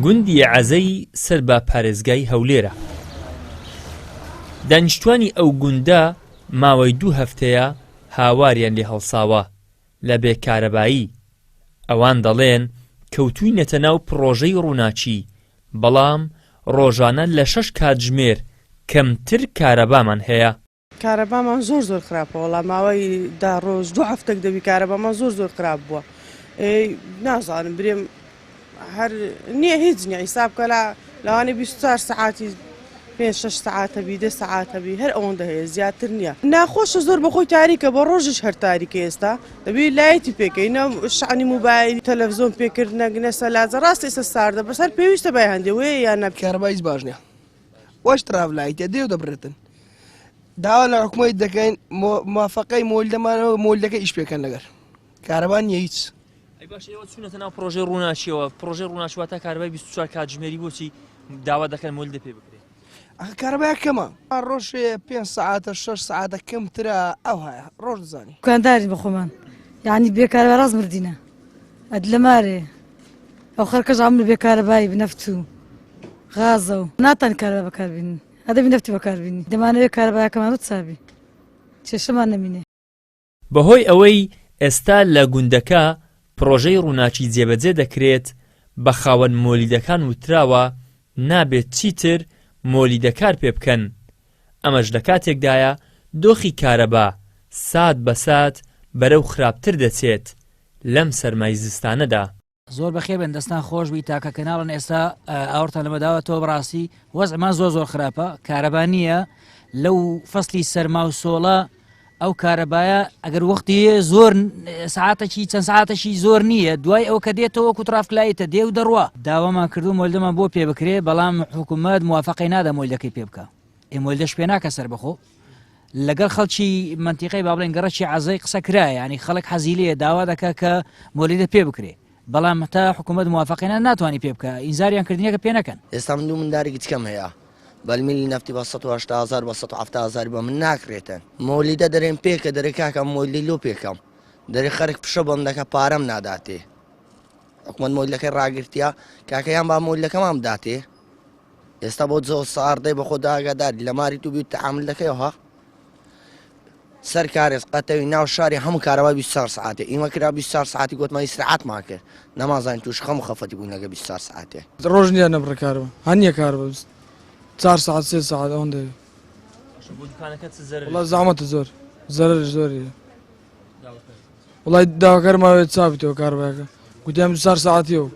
گوندی عەزەی سەر بە پارێزگای هەولێرە. دانیشتوانی ئەو گوندە ماوەی 2 هەفتەیە هاواریان لێ هەڵساوە لە بێکارەبایی. ئەوان دەڵێن کەوتووینەتە ناو پرۆژەی ڕووناچی، بەڵام ڕۆژانە لە 6 کاتژمێر کەمتر کارەبامان هەیە. کارەبامان زۆر خراپە، وەڵام ماوەی 10 ڕۆژ 2 هەفتەک دەبی کارەبامان زۆر خراپ بووە. نازانم برێم هەر نییە هیچ نییە حیساب کە لەوانەیە 24 سەعاتی 5-6 سەعاتە بی 10 سەعاتە بی هەر ئەوەندە هەیە، زیاتر نییە. ناخۆشە زۆر بەخۆی تاریکە، بە ڕۆژش هەر تاریکە ئێستا دەبی لایەتی پێکەی نە شعنی موبایل تەلەڤیزۆن پێکردنە گنە سەلاجە ڕاست ئێستا ساردە بەس هەر پێویستە بای هەندێ وەیە یان نە کارەبایش باش نییە وەش تراڤلایتە دێو دەبرێتن داوا لە حکومەت دەکەین موافقەی مۆلدەمانەوە مۆلدەکە ئیش پێکەن لەگەر کارەبا نییە هیچ. باش ئێوە چوونەتە ناو پرۆژەی ڕووناچیەوە، پرۆژەی ڕووناچیوە تا کارەبای 24 کاتژمێری بۆچی داوا دەکەن مۆلدە پێ بکرێت؟ ئەخە کارەبای کەمە، ڕۆژ 5 سەعاتە 6 سەعاتە کەمترە ئەو هەیە ڕۆژ دەزانی. دوکانداری بەخۆمان یعنی بێکارەبا ڕاست مردینە ئەد لە مارێ ئەو خەڵکەش هەموو بێکارەبایی بنەفت و غازە و ناتان کارەبا بەکاربێنن، هەدەبی نەفتی بەکاربێنی، دەمانەوێت کارەبایەکەمان چابی چێشەمان نەمینێ. بەهۆی ئەوەی ئێستا لە گوندەکە پرۆژەی ڕووناچی جێبەجێ دەکرێت، بە خاوەن مۆلیدەکان وتراوە نابێت چیتر مۆلیدەکار پێ بکەن. ئەمەش لە کاتێکدایە دۆخی کارەبا سات بە سات بەرەو خراپتر دەچێت لەم سەرمای زستانەدا. زۆر بەخێبن دەستان خۆش بووی تاکە کەناڵن ئێستا ئاورتان لەمەداوە تۆ بڕاستی وەزعمان زۆر خراپە، کارەبا نییە لەو فەسلی سەرما و سۆڵە ئەو کارەبایە ئەگەر وەختی زۆر ساعاتێکی چەند ساعاتێکی زۆر نییە، دوای ئەو کە دێتەوە کو ترافکلایتە دێ و دەڕوا. داوامان کردو مۆلدەمان بۆ پێ بکرێ، بەڵام حکوومەت موافقەی نادا مۆلدەکەی پێ بکە. مۆلدەش پێ ناکە سەر بەخۆ لەگەڵ خەڵکی منتیقەی با بڵێن گەڕەکی عەزەی قسە کرایە، ینی خەڵک حەزی لێیە داوا دەکا کە مۆلیدە پێ بکرێ، بەڵام تا حکوومەت موافقەی ناتوانانی پێ بکە، ئینزاریان کردنیەکە پێ نەکەن. ئێستا من 2 مندارێکی کەم هەیە بەلمیلی نەفتی بە 180,000 بە 170,000 بە من ناکرێتن. مۆلیدە دەرێن پێکە دەرێ کاکە مۆلی لۆ پێکەم دەرێ خەرک پشە بۆم دەکە پارەم ناداتێ. حکومەت مۆلیەکەی ڕاگرتیا کاکەیان با مۆلیەکەمان بداتێ. ئێستا بۆ جۆ ساردەی بە خۆدا ئاگاداری لە ماری تو بیت تەعامل دەکەیەوە سەر کارێز قەتەوی ناو شاری هەموو کارەبا 24 ساعاتێ ئیمە کرا 24 ساعتی گوتمانی سرعەتمان کرد نەمازانی توش خەم خەفەتی بوون لەگە 24 ساعتێ. ڕۆژ نییە نەبڕە کارەبا هەنیە کارەبا 4 ساعت 3 ساعت ئەوەن دەوێت. وڵای زەحمەتە زۆر زەرەرش زۆریە. وڵای داواکارماوێت چابیتەوە کارەبایەکە گوتیان 24 ساعتیەوە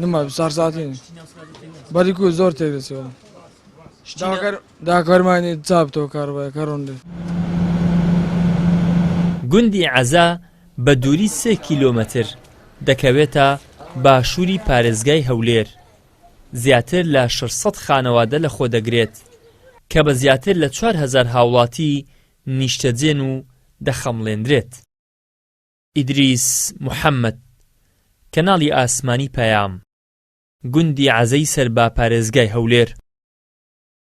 نما 24 ساعتی بەریکو زۆر تێدەچێەوە داواکارمانی چابیتەوە کارەبایەکە ڕۆندێ. گوندی عەزا بە دووری 3 کیلۆمەتر دەکەوێتە باشووری پارێزگای هەولێر. زیاتر لە 600 خانەوادە لە خۆ دەگرێت کە بە زیاتر لە 4,000 هاوڵاتی نیشتەجێن و دەخەمڵێندرێت. ئیدریس موحەممەد، کەناڵی ئاسمانی پەیام، گوندی عەزەی سەر بە پارێزگای هەولێر.